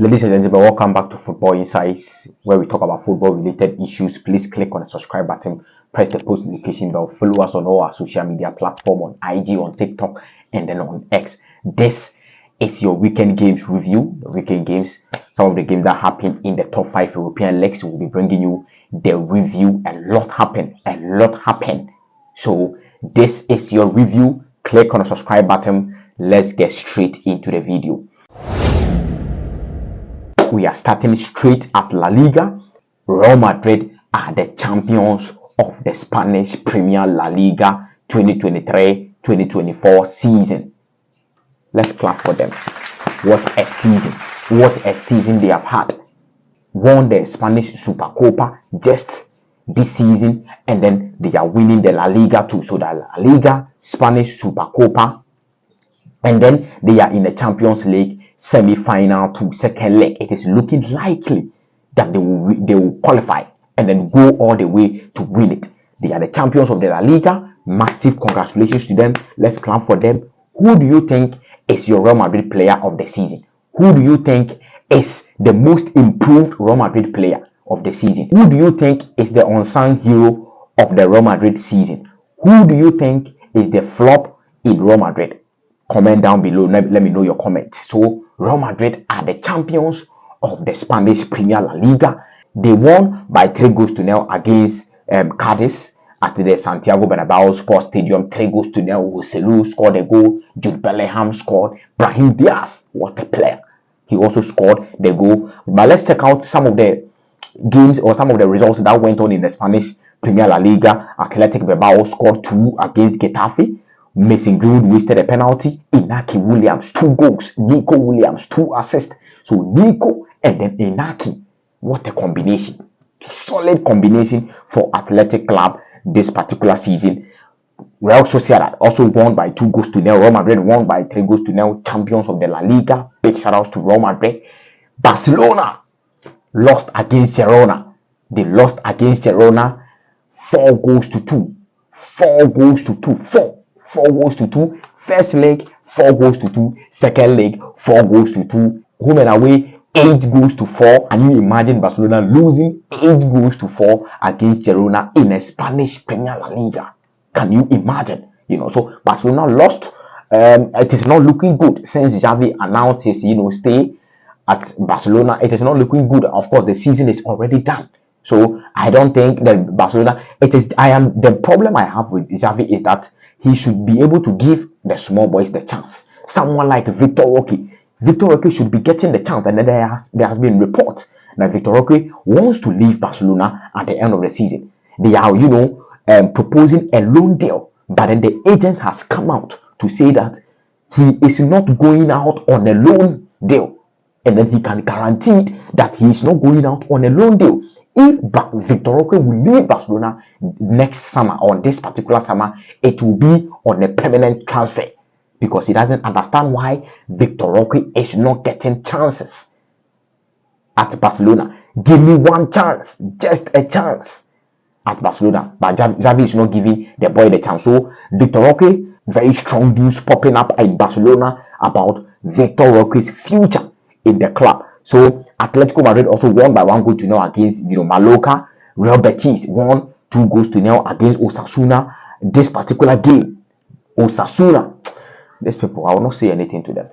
Ladies and gentlemen, welcome back to Football Insights, where we talk about football-related issues. Please click on the subscribe button, press the post notification bell, follow us on all our social media platforms on IG, on TikTok, and then on X. This is your weekend games review. The weekend games, some of the games that happen in the top 5 European leagues. We'll be bringing you the review. A lot happened. So this is your review. Click on the subscribe button. Let's get straight into the video. We are starting straight at La Liga. Real Madrid are the champions of the Spanish Premier La Liga 2023-2024 season. Let's clap for them. What a season they have had. Won the Spanish Supercopa just this season, and then they are winning the La Liga too. So the La Liga, Spanish Supercopa, and then they are in the Champions League semi-final to second leg. It is looking likely that they will qualify and then go all the way to win it. They are the champions of the La Liga. Massive congratulations to them. Let's clap for them. Who do you think is your Real Madrid player of the season? Who do you think is the most improved Real Madrid player of the season? Who do you think is the unsung hero of the Real Madrid season? Who do you think is the flop in Real Madrid? Comment down below. Let me know your comment. So Real Madrid are the champions of the Spanish Premier La Liga. They won by 3-0 against Cadiz at the Santiago Bernabeu Sports Stadium. 3-0. Joselu scored a goal. Jude Bellingham scored. Brahim Diaz, what a player. He also scored the goal. But let's check out some of the games or some of the results that went on in the Spanish Premier La Liga. Athletic Bilbao scored 2 against Getafe. Mason Greenwood wasted a penalty. Inaki Williams 2 goals. Nico Williams 2 assists. So Nico and then Inaki. What a combination. Solid combination for Athletic Club this particular season. Real Sociedad also won by 2-0. Real Madrid won by 3-0. Champions of the La Liga. Big shout outs to Real Madrid. Barcelona lost against Girona. They lost against Girona 4-2. 4-2. First leg 4-2. Second leg 4-2. Home and away 8-4. Can you imagine Barcelona losing 8-4 against Girona in a Spanish Premier La Liga? Can you imagine? So Barcelona lost. It is not looking good since Xavi announced his stay at Barcelona. It is not looking good. Of course, the season is already done. So I don't think that Barcelona. The problem I have with Xavi is that he should be able to give the small boys the chance. Someone like Victor Roque. Victor Roque should be getting the chance, and then there has been reports that Victor Roque wants to leave Barcelona at the end of the season. They are, proposing a loan deal, but then the agent has come out to say that he is not going out on a loan deal, and then he can guarantee that he is not going out on a loan deal. If Victor Roque will leave Barcelona next summer, or this particular summer, it will be on a permanent transfer, because he doesn't understand why Victor Roque is not getting chances at Barcelona. Give me one chance, just a chance at Barcelona. But Xavi is not giving the boy the chance. So Victor Roque, very strong news popping up in Barcelona about Victor Roque's future in the club. So Atletico Madrid also won by 1-0 against Mallorca. Real Betis won 2-0 against Osasuna. This particular game, Osasuna, these people, I will not say anything to them.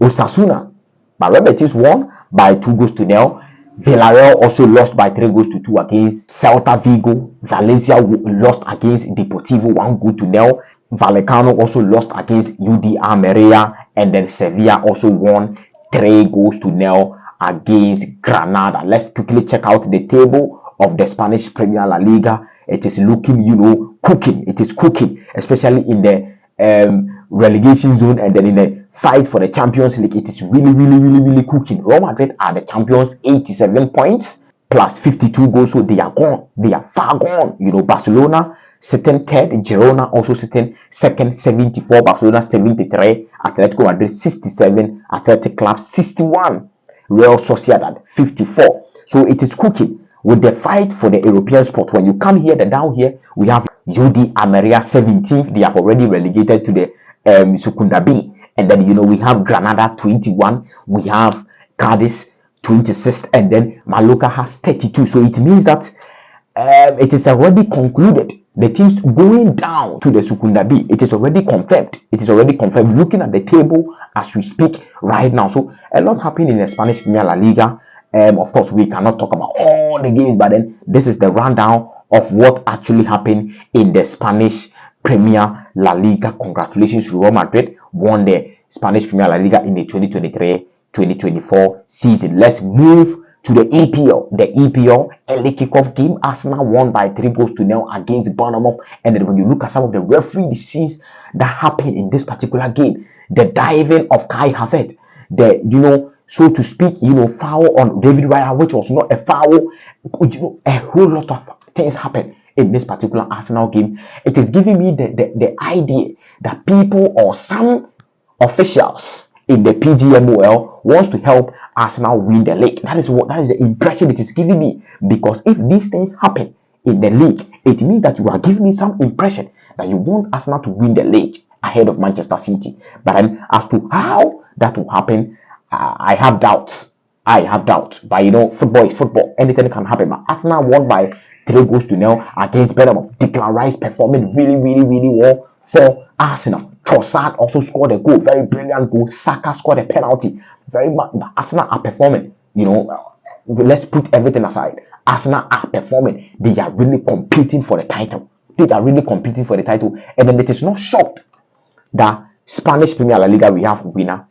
Osasuna, but Real Betis won by 2-0. Villarreal also lost by 3-2 against Celta Vigo. Valencia lost against Deportivo 1-0. Vallecano also lost against UD Almeria, and then Sevilla also won 3-0 against Granada. Let's quickly check out the table of the Spanish Premier La Liga. It is looking, cooking. It is cooking, especially in the relegation zone, and then in the fight for the Champions League. It is really cooking. Real Madrid are the champions, 87 points plus 52 goals. So they are gone. They are far gone. Barcelona sitting third, Girona also sitting second, 74. Barcelona 73. Atletico Madrid 67. Athletic Club 61. Real Sociedad 54. So it is cooking with the fight for the European spot. When you come here, down here, we have UD Almeria 17th. They have already relegated to the Secunda B. And then we have Granada 21. We have Cadiz 26th, and then Mallorca has 32. So it means that it is already concluded. The teams going down to the Sukunda B, it is already confirmed. It is already confirmed. Looking at the table as we speak right now. So a lot happened in the Spanish Premier La Liga. Of course, we cannot talk about all the games, but then this is the rundown of what actually happened in the Spanish Premier La Liga. Congratulations to Real Madrid, won the Spanish Premier La Liga in the 2023-2024 season. Let's move to the EPL. The EPL early kickoff game, Arsenal won by 3-0 against Bournemouth. And then when you look at some of the referee decisions that happened in this particular game, the diving of Kai Havertz, the so to speak, foul on David Raya, which was not a foul. A whole lot of things happened in this particular Arsenal game. It is giving me the idea that people or some officials in the PGMOL wants to help Arsenal win the league. That is the impression it is giving me. Because if these things happen in the league, it means that you are giving me some impression that you want Arsenal to win the league ahead of Manchester City. But then as to how that will happen, I have doubts. But football is football. Anything can happen. But Arsenal won by 3-0 against Bournemouth. Declan Rice performing really, really, really well for Arsenal. Trossard also scored a goal, very brilliant goal. Saka scored a penalty. Very much. Arsenal are performing. Let's put everything aside. Arsenal are performing. They are really competing for the title. And then it is not shocked that Spanish Premier La Liga we have a winner.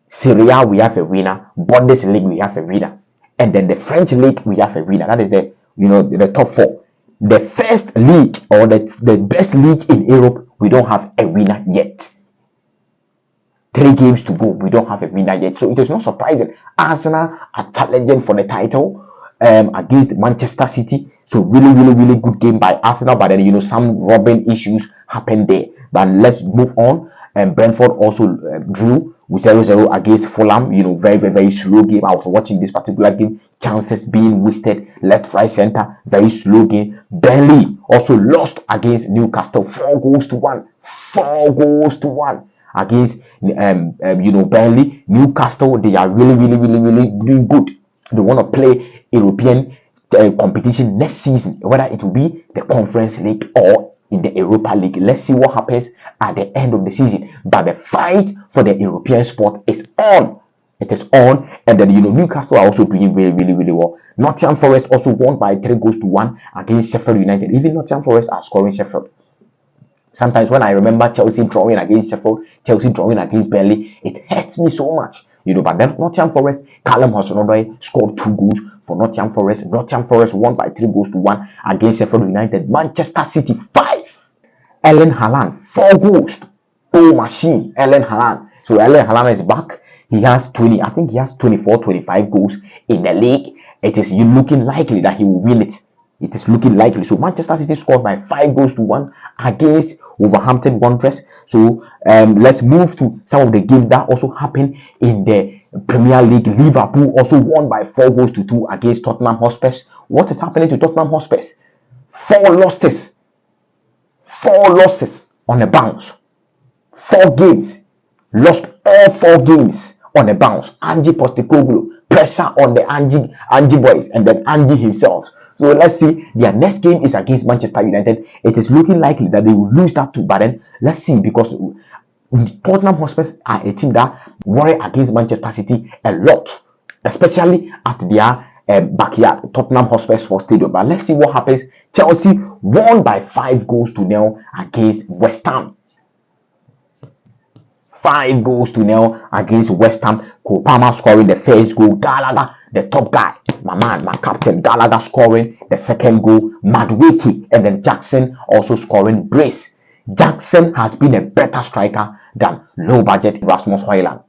Serie A we have a winner. Bundesliga we have a winner. And then the French league we have a winner. That is the top four. The first league or the best league in Europe, we don't have a winner yet. 3 games to go, we don't have a winner yet. So it is not surprising. Arsenal are challenging for the title against Manchester City. So really, really, really good game by Arsenal. But then some robbing issues happened there. But let's move on. Brentford also drew with 0-0 against Fulham. Very, very, very slow game. I was watching this particular game. Chances being wasted left, right, center. Very slow game. Burnley also lost against Newcastle. 4-1. 4-1 against Burnley. Newcastle, they are really, really, really, really doing good. They want to play European competition next season, whether it will be the Conference League or in the Europa League. Let's see what happens at the end of the season. But the fight for the European spot is on. It is on. And then Newcastle are also doing really, really, really well. Nottingham Forest also won by 3-1 against Sheffield United. Even Nottingham Forest are scoring Sheffield. Sometimes when I remember Chelsea drawing against Sheffield, Chelsea drawing against Burnley, it hurts me so much. But then Nottingham Forest, Callum Hudson-Odoi scored 2 goals for Nottingham Forest. Nottingham Forest won by 3-1 against Sheffield United. Manchester City 5. Erling Haaland 4 goals. Goal machine, Erling Haaland. So Erling Haaland is back. He has 24, 25 goals in the league. It is looking likely that he will win it. It is looking likely. So Manchester City scored by 5-1 against Wolverhampton Wanderers. So let's move to some of the games that also happened in the Premier League. Liverpool also won by 4-2 against Tottenham Hotspur. What is happening to Tottenham Hotspur? 4 losses. 4 losses on a bounce. 4 games. Lost all 4 games on a bounce. Ange Postecoglou, pressure on the Ange boys and then Ange himself. So let's see. Their next game is against Manchester United. It is looking likely that they will lose that too. But then let's see, because Tottenham Hotspur are a team that worry against Manchester City a lot, especially at their backyard, Tottenham Hotspur Sports Stadium. But let's see what happens. Chelsea won by 5-0 against West Ham. 5-0 against West Ham. Cole Palmer scoring the first goal. Gallagher, the top guy, my captain, Gallagher scoring the second goal. Madueke and then Jackson also scoring brace. Jackson has been a better striker than low budget Rasmus Højlund.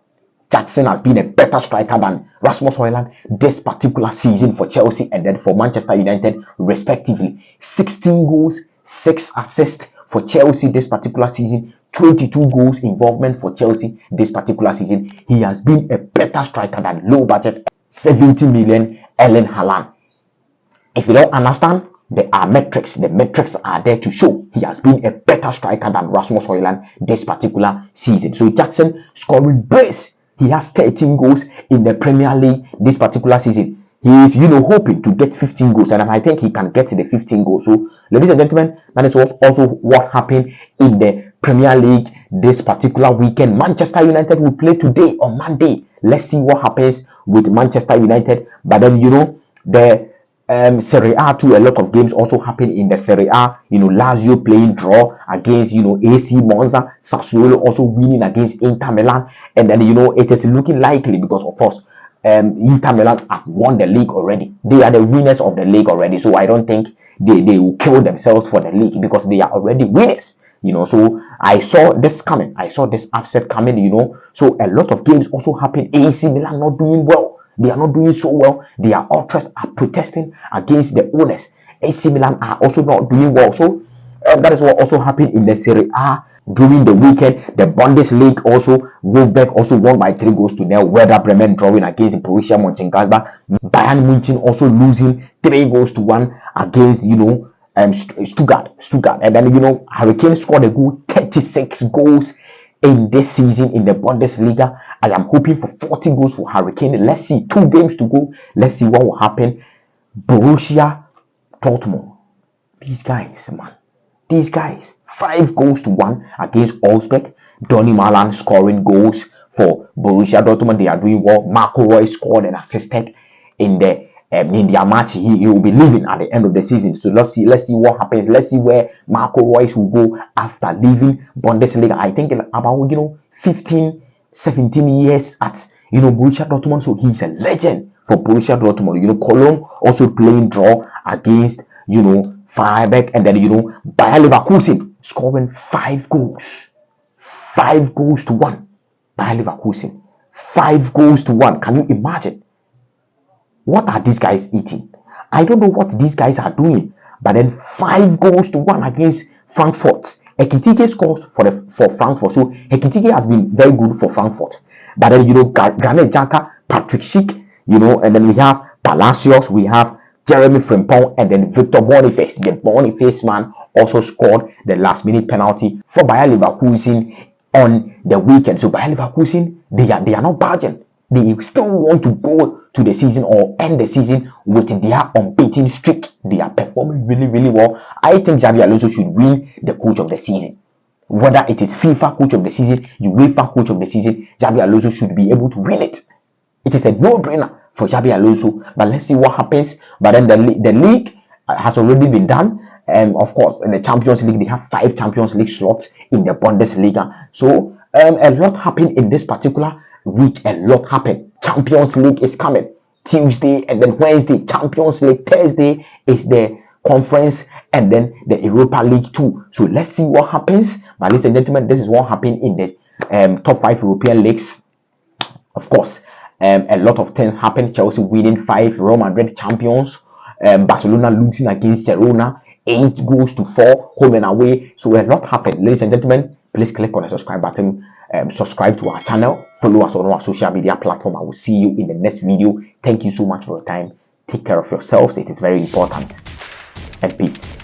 Jackson has been a better striker than Rasmus Højlund this particular season for Chelsea and then for Manchester United respectively. 16 goals, 6 assists for Chelsea this particular season. 22 goals involvement for Chelsea this particular season. He has been a better striker than low budget 70 million Erling Haaland. If you don't understand, there are metrics. The metrics are there to show he has been a better striker than Rasmus Højlund this particular season. So Jackson scoring brace He has 13 goals in the Premier League this particular season. He is, hoping to get 15 goals, and I think he can get to the 15 goals. So, ladies and gentlemen, that is also what happened in the Premier League this particular weekend. Manchester United will play today on Monday. Let's see what happens with Manchester United. But then, the Serie A too, a lot of games also happen in the Serie A. Lazio playing draw against AC Monza, Sassuolo also winning against Inter Milan, and then it is looking likely because of course Inter Milan have won the league already. They are the winners of the league already, so I don't think they will kill themselves for the league because they are already winners. So I saw this coming. I saw this upset coming. So a lot of games also happen. AC Milan not doing well. They are not doing so well. Their ultras are protesting against the owners. AC Milan are also not doing well. So that is what also happened in the Serie A during the weekend. The Bundesliga also, Wolfsburg also won by 3-0. Werder Bremen drawing against Borussia Mönchengladbach. Bayern München also losing 3-1 against Stuttgart. And then Hurricane scored a goal, 36 goals in this season in the Bundesliga. I am hoping for 40 goals for Hurricane. Let's see, 2 games to go. Let's see what will happen. Borussia Dortmund, these guys, 5-1 against Augsburg. Donny Malan scoring goals for Borussia Dortmund. They are doing well. Marco Reus scored and assisted in their match. He will be leaving at the end of the season. So let's see what happens. Let's see where Marco Reus will go after leaving Bundesliga. I think about 15, 17 years at Borussia Dortmund. So he's a legend for Borussia Dortmund. Cologne also playing draw against Freiburg, and then Bayer Leverkusen scoring 5 goals. 5-1. Bayer Leverkusen 5-1. Can you imagine? What are these guys eating? I don't know what these guys are doing. But then 5-1 against Frankfurt. Ekitike scores for Frankfurt. So Ekitike has been very good for Frankfurt. But then Granit Xhaka, Patrick Schick, and then we have Palacios, we have Jeremy Frimpong, and then Victor Boniface. The Boniface man also scored the last-minute penalty for Bayer Leverkusen on the weekend. So Bayer Leverkusen, they are not budging. They still want to go to the season or end the season with their unbeaten streak. They are performing really, really well. I think Xavi Alonso should win the coach of the season. Whether it is FIFA coach of the season, UEFA coach of the season, Xavi Alonso should be able to win it. It is a no-brainer for Xavi Alonso. But let's see what happens. But then the league has already been done. And of course, in the Champions League, they have 5 Champions League slots in the Bundesliga. So a lot happened in this particular week. A lot happened. Champions League is coming Tuesday, and then Wednesday Champions League. Thursday is the conference, and then the Europa League too. So let's see what happens. But ladies and gentlemen, this is what happened in the top 5 European leagues. Of course, a lot of things happened. Chelsea winning 5, Real Madrid champions, Barcelona losing against Girona 8-4 home and away. So a lot happened. Ladies and gentlemen, please click on the subscribe button. Subscribe to our channel, follow us on our social media platform. I will see you in the next video. Thank you so much for your time. Take care of yourselves. It is very important. And peace.